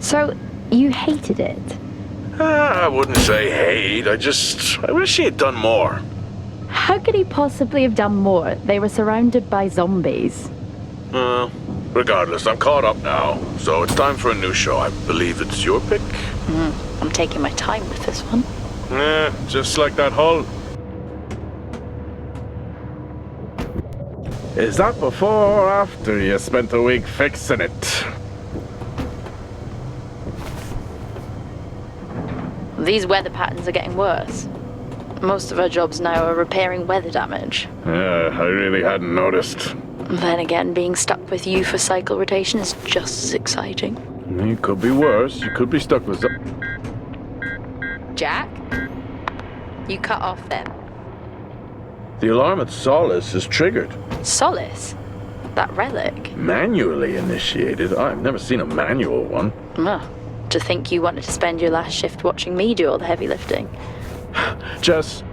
So, you hated it? I wouldn't say hate, I wish he had done more. How could he possibly have done more? They were surrounded by zombies. Regardless, I'm caught up now, so it's time for a new show. I believe it's your pick? I'm taking my time with this one. Just like that hull. Is that before or after you spent a week fixing it? These weather patterns are getting worse. Most of our jobs now are repairing weather damage. Yeah, I really hadn't noticed. Then again, being stuck with you for cycle rotation is just as exciting. It could be worse. You could be stuck with... Jack? You cut off then. The alarm at Solis is triggered. Solis? That relic? Manually initiated? I've never seen a manual one. To think you wanted to spend your last shift watching me do all the heavy lifting. Jess,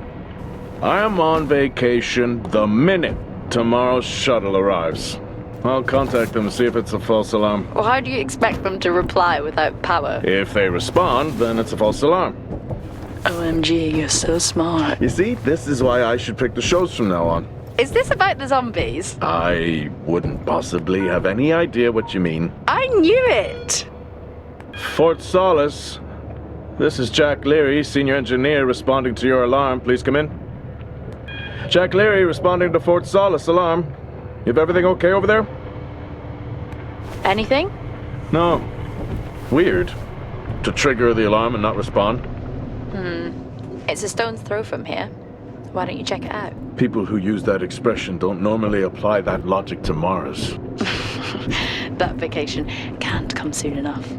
I am on vacation the minute tomorrow's shuttle arrives. I'll contact them and see if it's a false alarm. Well, how do you expect them to reply without power? If they respond, then it's a false alarm. OMG, you're so smart. You see, this is why I should pick the shows from now on. Is this about the zombies? I wouldn't possibly have any idea what you mean. I knew it! Fort Solis. This is Jack Leary, senior engineer, responding to your alarm. Please come in. Jack Leary, responding to Fort Solis alarm. You have everything okay over there? Anything? No. Weird. To trigger the alarm and not respond. It's a stone's throw from here. Why don't you check it out? People who use that expression don't normally apply that logic to Mars. That vacation can't come soon enough.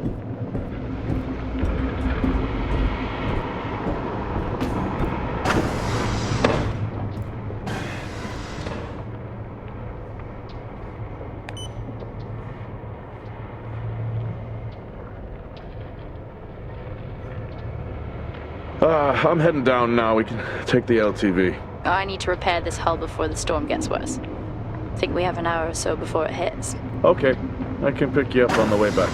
I'm heading down now. We can take the LTV. I need to repair this hull before the storm gets worse. Think we have an hour or so before it hits. Okay. I can pick you up on the way back.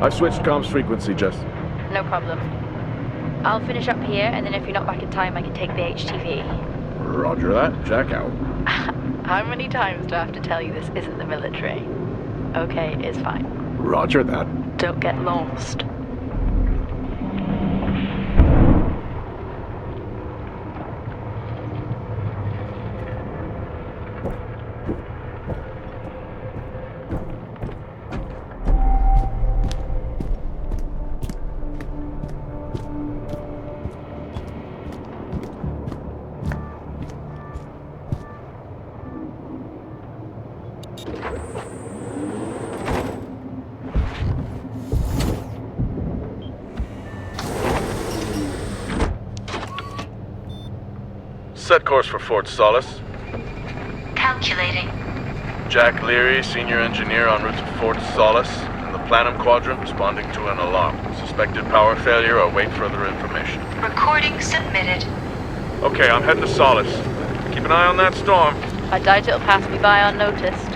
I've switched comms frequency, Jess. No problem. I'll finish up here, and then if you're not back in time, I can take the HTV. Roger that. Jack out. How many times do I have to tell you this isn't the military? Okay, it's fine. Roger that. Don't get lost. Set course for Fort Solis. Calculating. Jack Leary, senior engineer en route to Fort Solis, in the Planum Quadrant, responding to an alarm. Suspected power failure. Await further information. Recording submitted. Okay, I'm heading to Solis. Keep an eye on that storm. I doubt it'll pass me by unnoticed.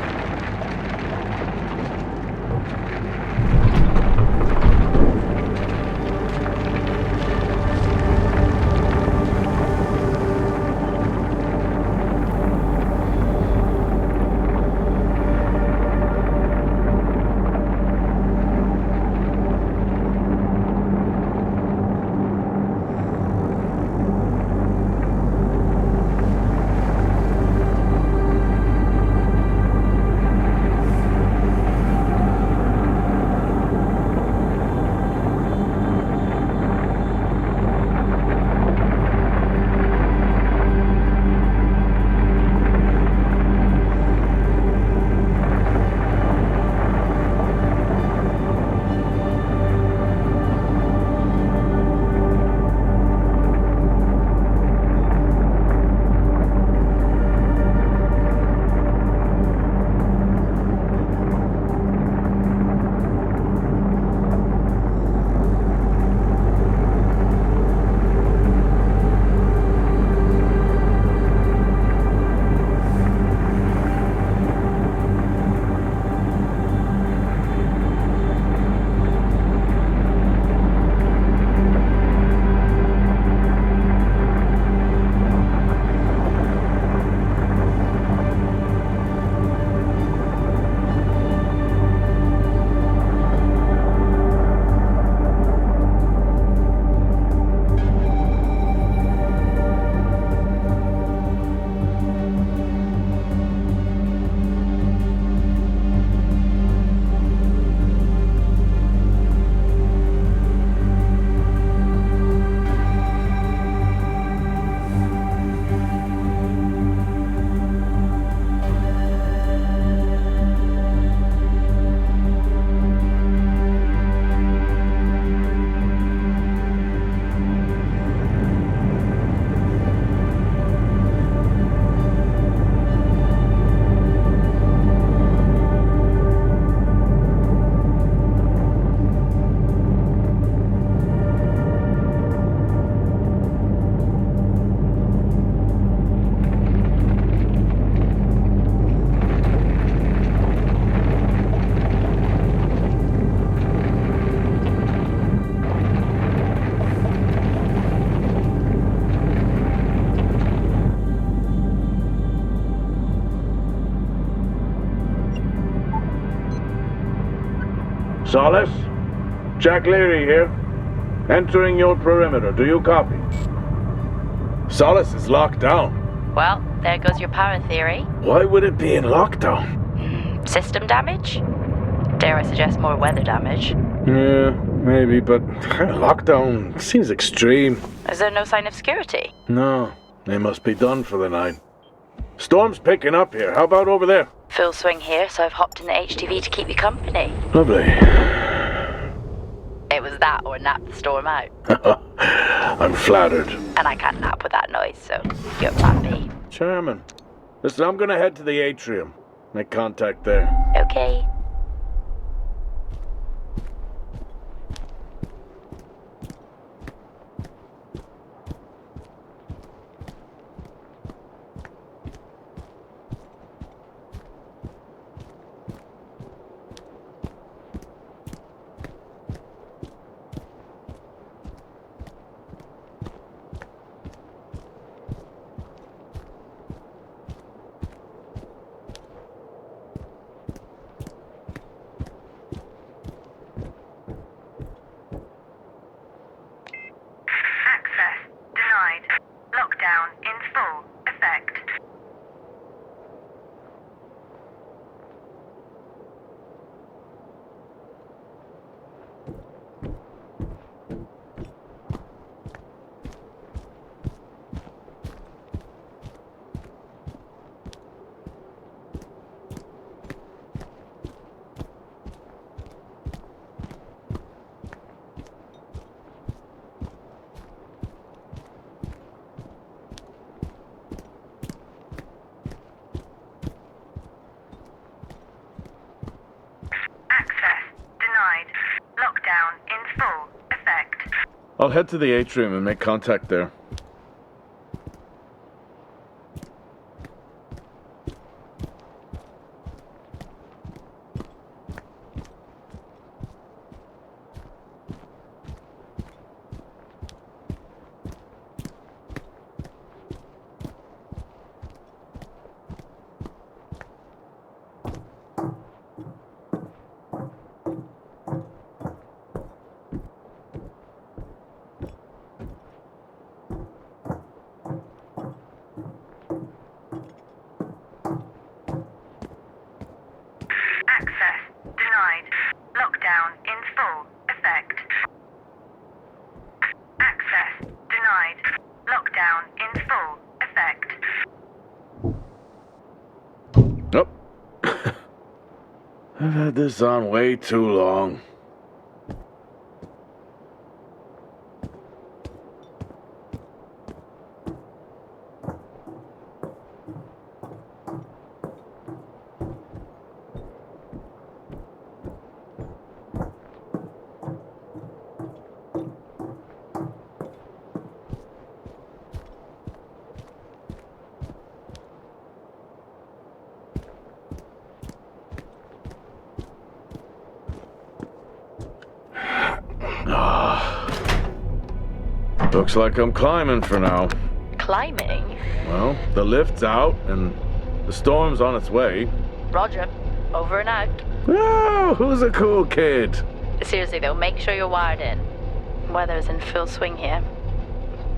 Solis? Jack Leary here. Entering your perimeter. Do you copy? Solis is locked down. Well, there goes your power theory. Why would it be in lockdown? System damage? Dare I suggest more weather damage? Yeah, maybe, but lockdown seems extreme. Is there no sign of security? No, they must be done for the night. Storm's picking up here. How about over there? Full swing here, so I've hopped in the HTV to keep you company. Lovely. It was that or nap the storm out. I'm flattered. And I can't nap with that noise, so you're plan B. Chairman. Listen, I'm gonna head to the atrium. Make contact there. Okay. Lockdown in full effect. Lockdown in full effect. I'll head to the atrium and make contact there. Lockdown in full effect. Access denied. Lockdown in full effect. Nope. I've had this on way too long. Looks like I'm climbing for now. Climbing? Well, the lift's out and the storm's on its way. Roger. Over and out. Oh, who's a cool kid? Seriously though, make sure you're wired in. Weather's in full swing here.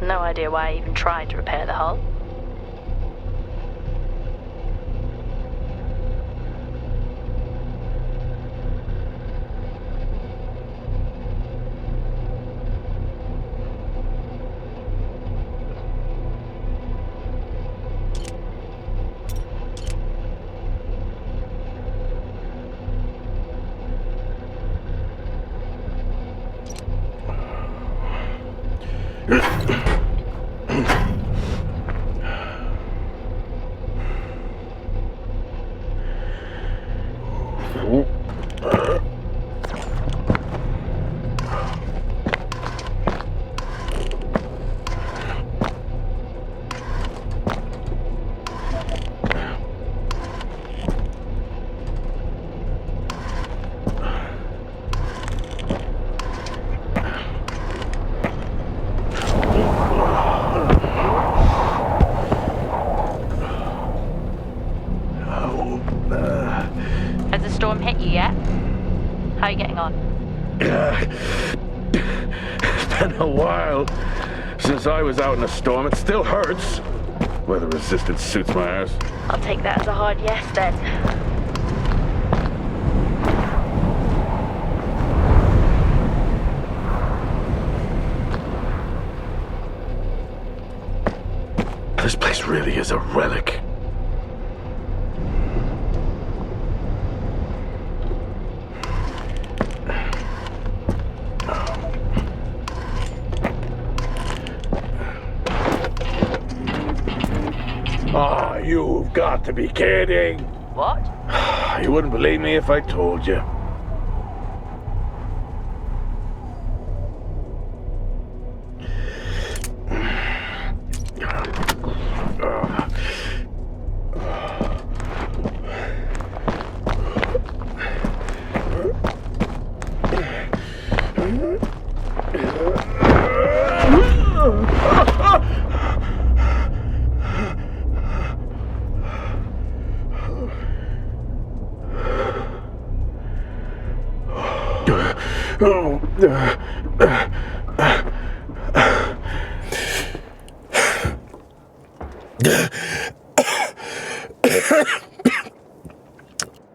No idea why I even tried to repair the hull. It's been a while since I was out in a storm. It still hurts. Weather resistance suits my arse. I'll take that as a hard yes then. This place really is a relic. Ah, you've got to be kidding. What? You wouldn't believe me if I told you.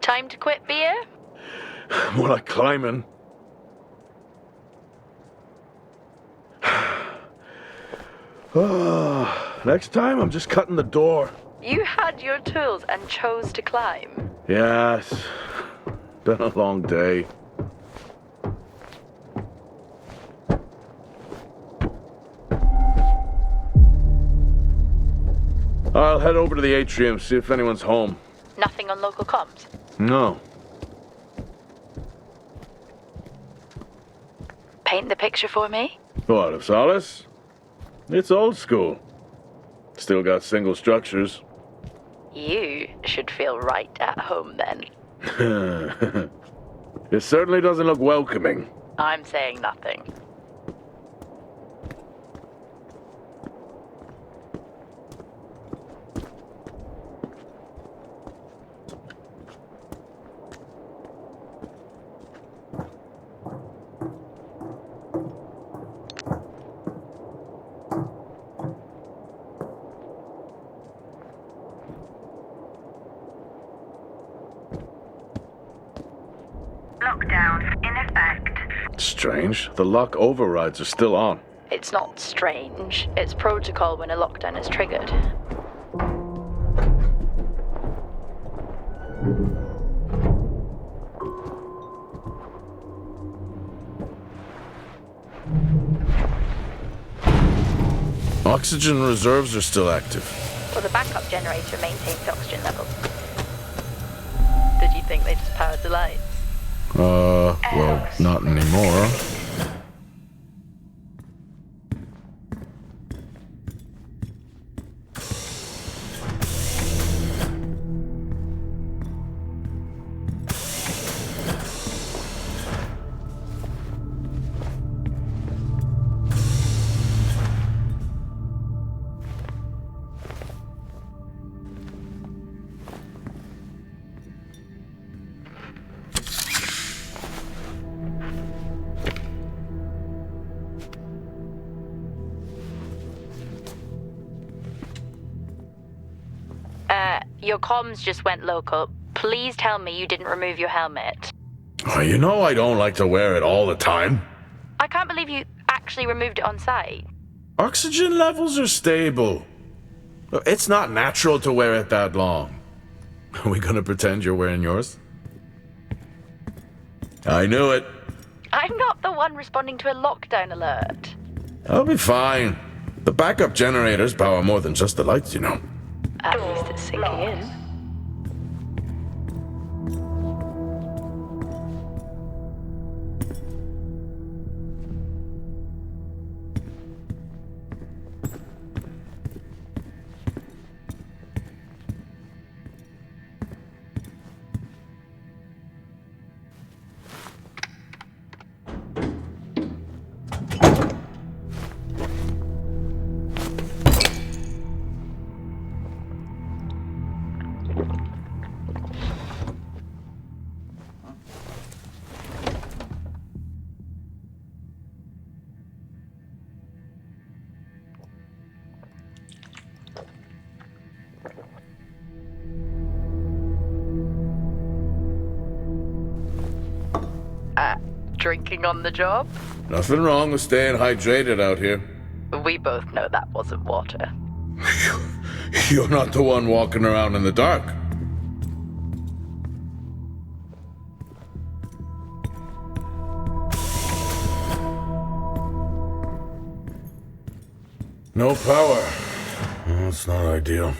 Time to quit beer? More like climbing. Next time, I'm just cutting the door. You had your tools and chose to climb. Yes. Been a long day. I'll head over to the atrium, see if anyone's home. Nothing on local comms? No. Paint the picture for me? What, of Solis? It's old school. Still got single structures. You should feel right at home then. It certainly doesn't look welcoming. I'm saying nothing. Lockdown in effect. Strange. The lock overrides are still on. It's not strange. It's protocol when a lockdown is triggered. Oxygen reserves are still active. Well, the backup generator maintains oxygen levels. Did you think they just powered the lights? Well, not anymore. Your comms just went local. Please tell me you didn't remove your helmet. Oh, you know I don't like to wear it all the time. I can't believe you actually removed it on site. Oxygen levels are stable. It's not natural to wear it that long. Are we gonna pretend you're wearing yours? I knew it. I'm not the one responding to a lockdown alert. I'll be fine. The backup generators power more than just the lights, you know. At least it's sinking in. drinking on the job? Nothing wrong with staying hydrated out here. We both know that wasn't water. You're not the one walking around in the dark. No power. That's not ideal.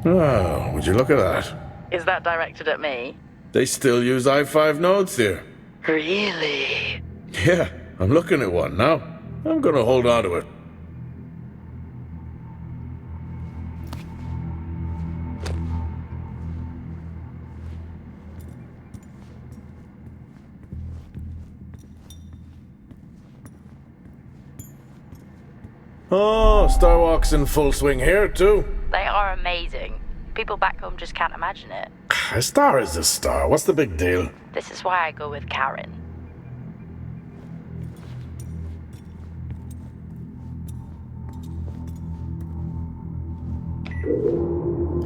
Oh, would you look at that? Is that directed at me? They still use i5 nodes here. Really? Yeah, I'm looking at one now. I'm gonna hold on to it. Oh, Starwalk's in full swing here, too. They are amazing. People back home just can't imagine it. A star is a star. What's the big deal? This is why I go with Karen.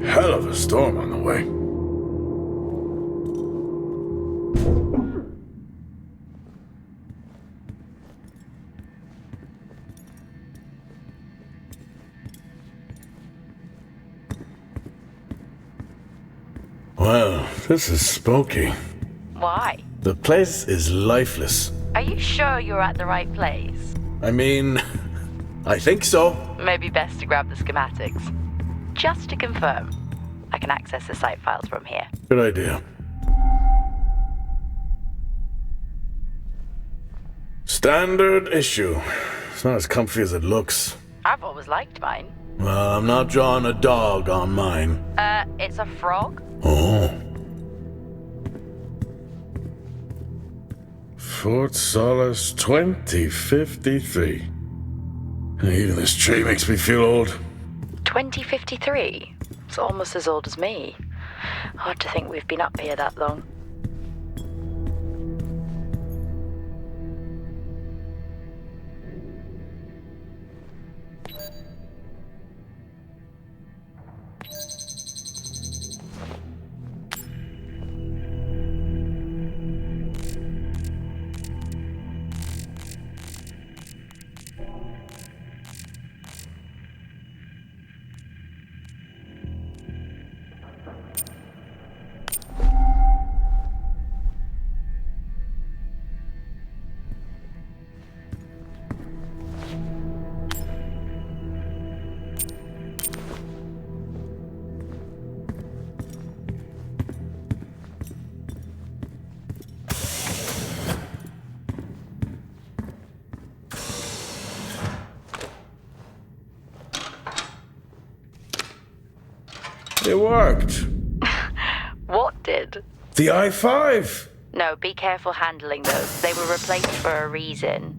Hell of a storm on the way. Well, this is spooky. Why? The place is lifeless. Are you sure you're at the right place? I mean, I think so. Maybe best to grab the schematics. Just to confirm, I can access the site files from here. Good idea. Standard issue. It's not as comfy as it looks. I've always liked mine. Well, I'm not drawing a dog on mine. It's a frog? Oh. Fort Solis 2053. Even this tree makes me feel old. 2053? It's almost as old as me. Hard to think we've been up here that long. It worked. What did? The i5. No, be careful handling those. They were replaced for a reason.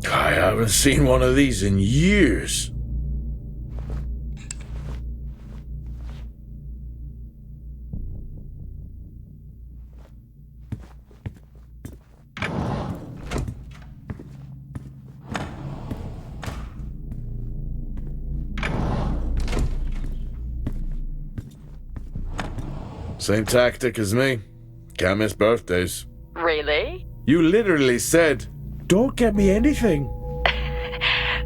I haven't seen one of these in years. Same tactic as me. Can't miss birthdays. Really? You literally said, "Don't get me anything."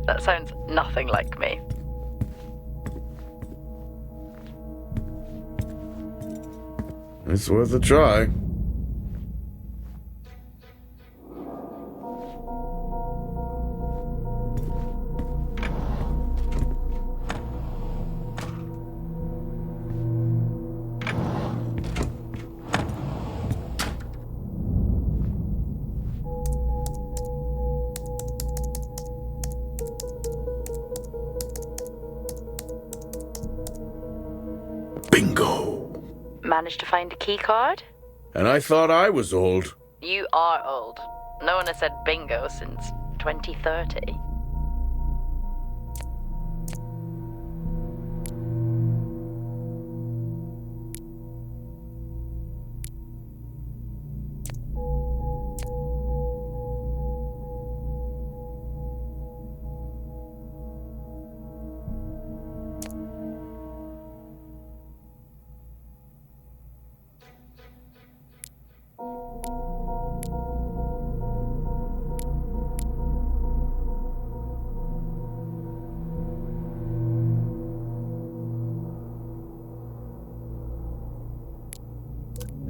That sounds nothing like me. It's worth a try. Bingo! Managed to find a key card? And I thought I was old. You are old. No one has said bingo since 2030.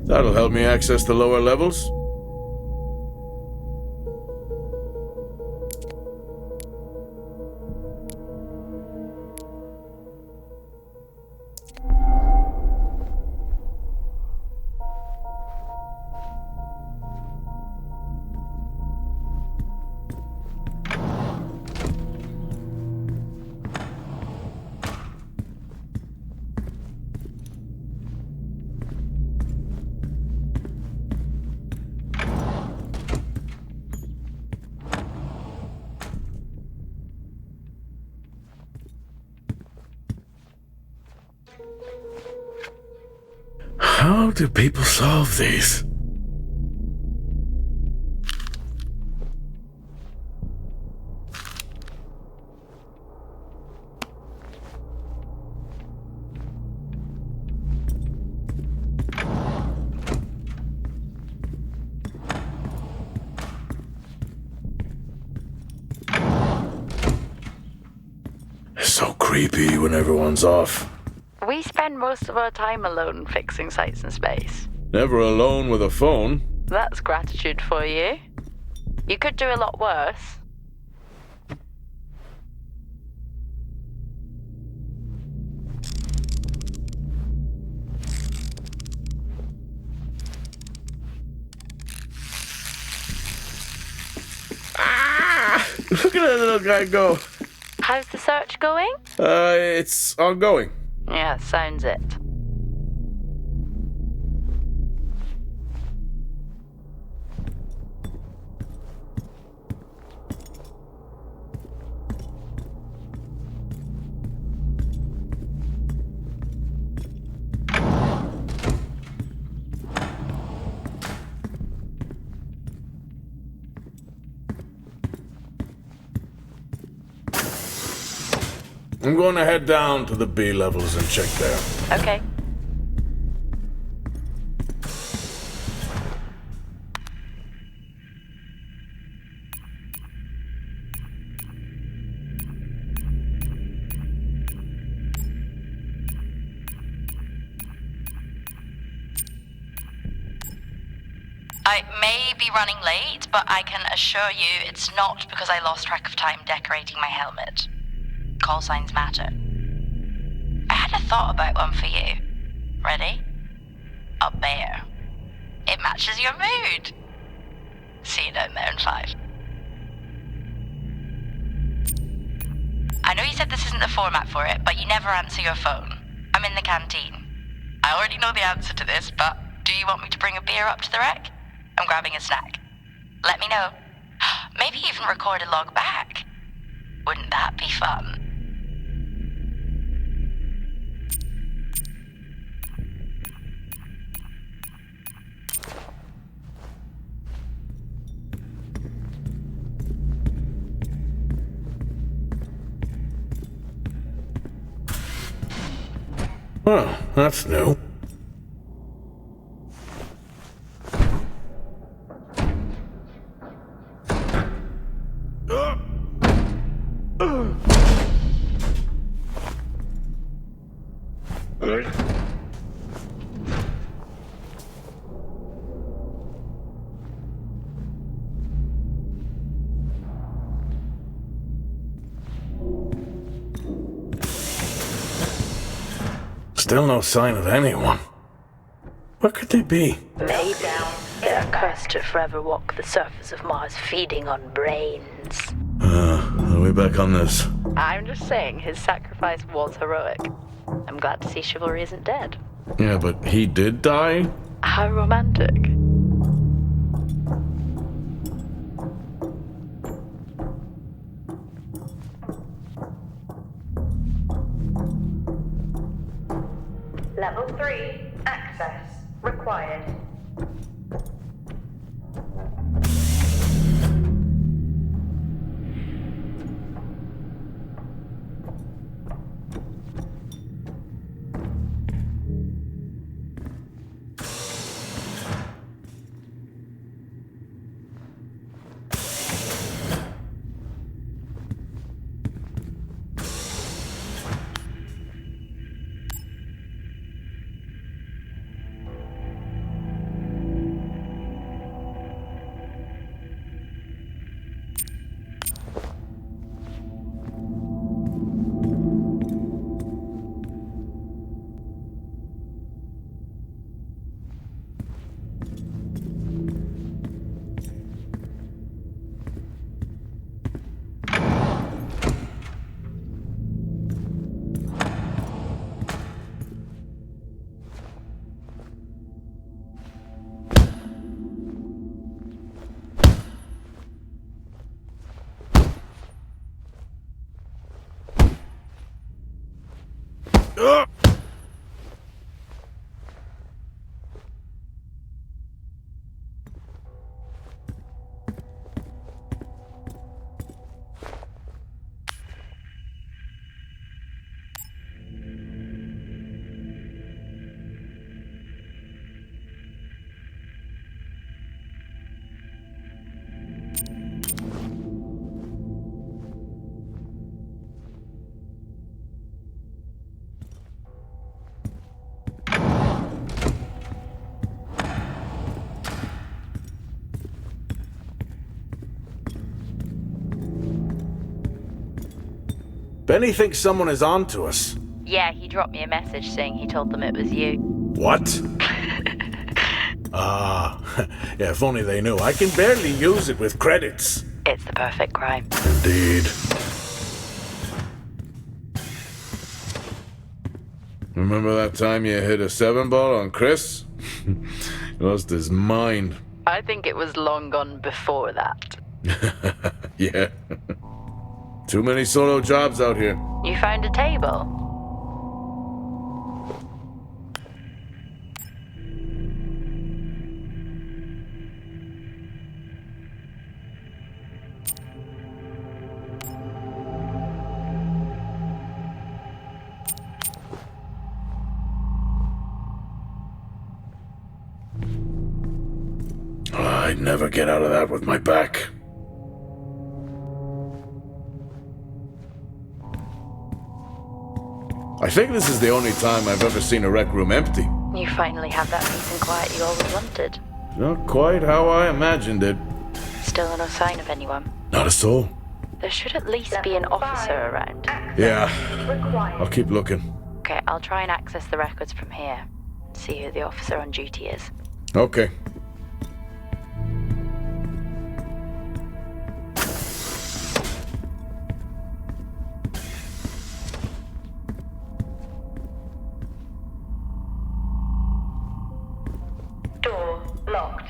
That'll help me access the lower levels. How do people solve these? It's so creepy when everyone's off. We spend most of our time alone fixing sites in space. Never alone with a phone. That's gratitude for you. You could do a lot worse. Look at that little guy go. How's the search going? It's ongoing. Yeah, sounds it. I'm going to head down to the B levels and check there. Okay. I may be running late, but I can assure you it's not because I lost track of time decorating my helmet. Call signs matter. I had a thought about one for you. Ready? A bear. It matches your mood. See you down there in 5. I know you said this isn't the format for it, but you never answer your phone. I'm in the canteen. I already know the answer to this, but do you want me to bring a beer up to the wreck? I'm grabbing a snack. Let me know. Maybe even record a log back. Wouldn't that be fun? Well, that's new. Still no sign of anyone. Where could they be? Maybe they're cursed to forever walk the surface of Mars feeding on brains. Are we back on this? I'm just saying his sacrifice was heroic. I'm glad to see chivalry isn't dead. Yeah, but he did die? How romantic. Level 3. Access required. Benny thinks someone is on to us. Yeah, he dropped me a message saying he told them it was you. What? Yeah, if only they knew. I can barely use it with credits. It's the perfect crime. Indeed. Remember that time you hit a 7-ball on Chris? He lost his mind. I think it was long gone before that. Yeah. Too many solo jobs out here. You found a table? I'd never get out of that with my back. I think this is the only time I've ever seen a rec room empty. You finally have that peace and quiet you always wanted. Not quite how I imagined it. Still no sign of anyone. Not a soul. There should at least be an officer around. Yeah, Required. I'll keep looking. Okay, I'll try and access the records from here. See who the officer on duty is. Okay. Door locked.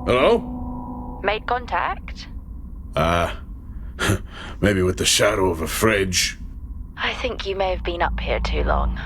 Hello? Made contact? Maybe with the shadow of a fridge. I think you may have been up here too long.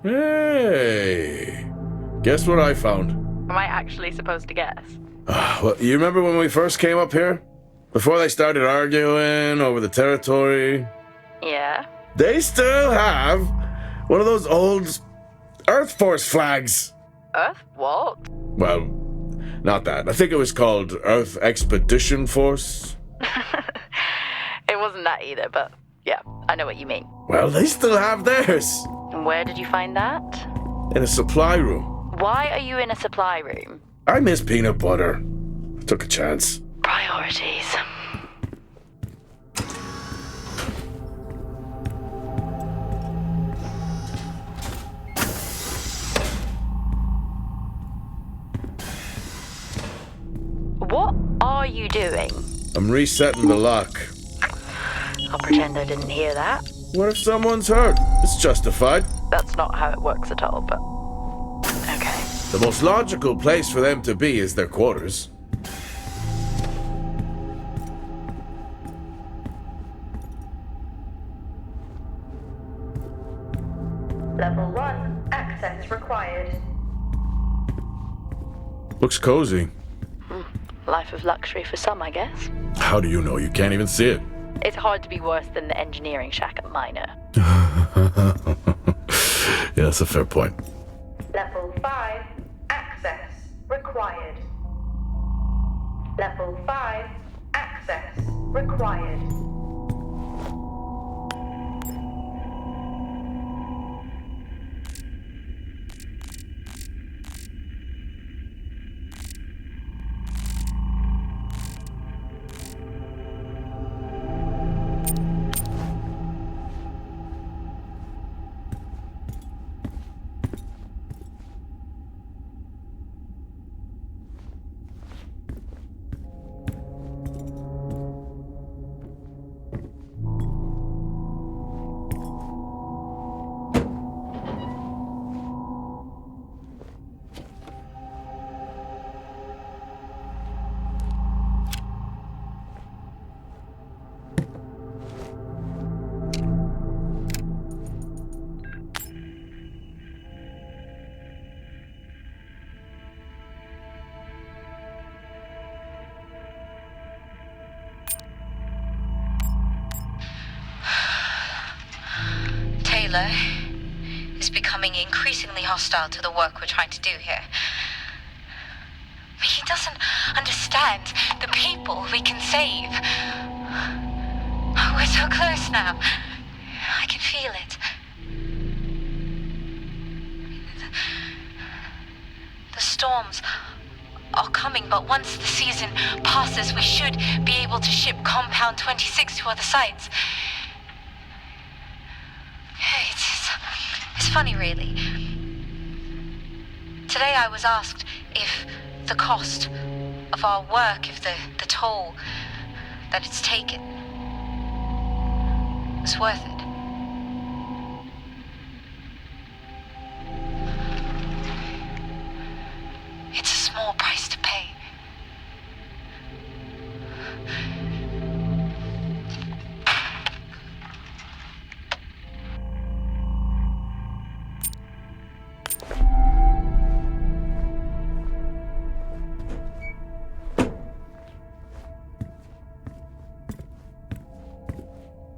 Hey! Guess what I found? Am I actually supposed to guess? Well, you remember when we first came up here? Before they started arguing over the territory? Yeah? They still have one of those old Earth Force flags. Earth? What? Well, not that. I think it was called Earth Expedition Force. It wasn't that either, but yeah, I know what you mean. Well, they still have theirs. And where did you find that? In a supply room. Why are you in a supply room? I miss peanut butter. I took a chance. Priorities. What are you doing? I'm resetting the lock. I'll pretend I didn't hear that. What if someone's hurt? It's justified. That's not how it works at all, but... Okay. The most logical place for them to be is their quarters. Level 1, access required. Looks cozy. Life of luxury for some, I guess. How do you know? You can't even see it. It's hard to be worse than the engineering shack at Minor. Yeah, that's a fair point. Level 5, access required. Level 5, access required. Taylor is becoming increasingly hostile to the work we're trying to do here. He doesn't understand the people we can save. We're so close now. I can feel it. The storms are coming, but once the season passes, we should be able to ship Compound 26 to other sites. It's funny, really. Today I was asked if the cost of our work, if the toll that it's taken was worth it. It's a small price to pay.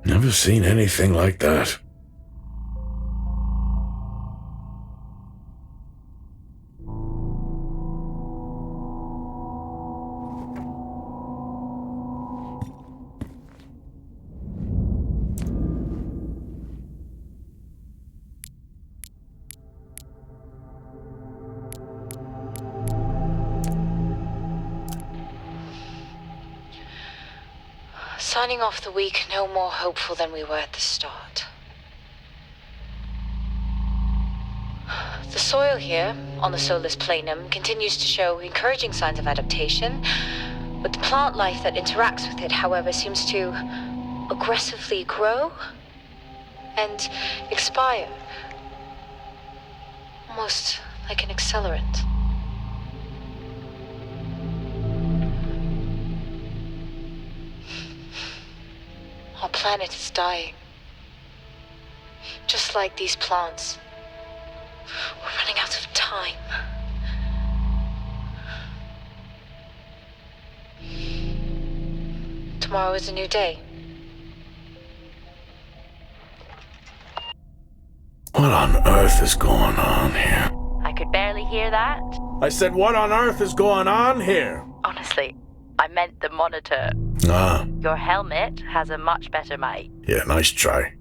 Never seen anything like that. Signing off the week no more hopeful than we were at the start. The soil here, on the Solis planum, continues to show encouraging signs of adaptation, but the plant life that interacts with it, however, seems to aggressively grow and expire. Almost like an accelerant. Our planet is dying. Just like these plants. We're running out of time. Tomorrow is a new day. What on earth is going on here? I could barely hear that. I said, what on earth is going on here? Honestly, I meant the monitor. Ah, Your helmet has a much better mic. yeah, nice try.